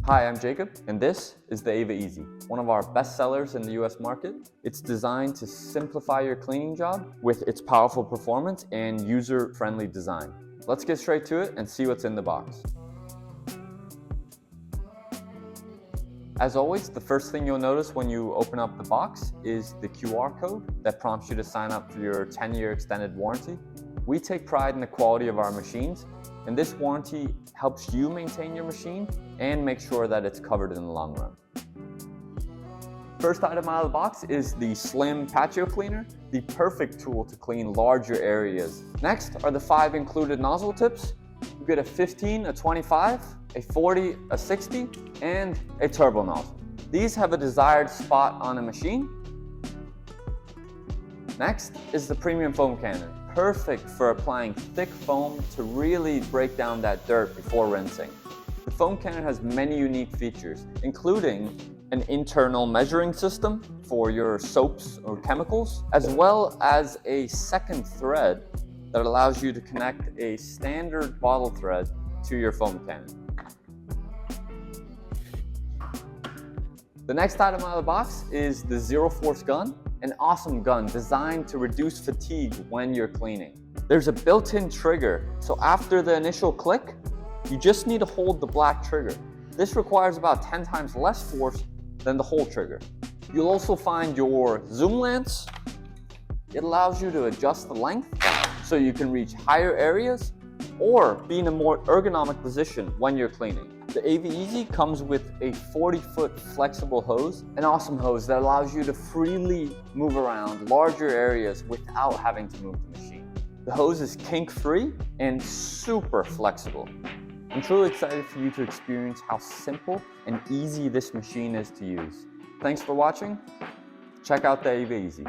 Hi, I'm Jacob, and this is the AVA Easy, one of our best sellers in the US market. It's designed to simplify your cleaning job with its powerful performance and user-friendly design. Let's get straight to it and see what's in the box. As always, the first thing you'll notice when you open up the box is the QR code that prompts you to sign up for your 10-year extended warranty. We take pride in the quality of our machines, and this warranty helps you maintain your machine and make sure that it's covered in the long run. First item out of the box is the Slim Patio Cleaner, the perfect tool to clean larger areas. Next are the 5 included nozzle tips. You get a 15, a 25, a 40, a 60, and a turbo nozzle. These have a desired spot on a machine. Next is the premium foam cannon, perfect for applying thick foam to really break down that dirt before rinsing. The foam cannon has many unique features, including an internal measuring system for your soaps or chemicals, as well as a second thread that allows you to connect a standard bottle thread to your foam cannon. The next item out of the box is the Zero Force gun, an awesome gun designed to reduce fatigue when you're cleaning. There's a built-in trigger, so after the initial click, you just need to hold the black trigger. This requires about 10 times less force than the hold trigger. You'll also find your zoom lance. It allows you to adjust the length so you can reach higher areas or be in a more ergonomic position when you're cleaning. The AVA Easy comes with a 40-foot flexible hose, an awesome hose that allows you to freely move around larger areas without having to move the machine. The hose is kink-free and super flexible. I'm truly excited for you to experience how simple and easy this machine is to use. Thanks for watching. Check out the AVA Easy.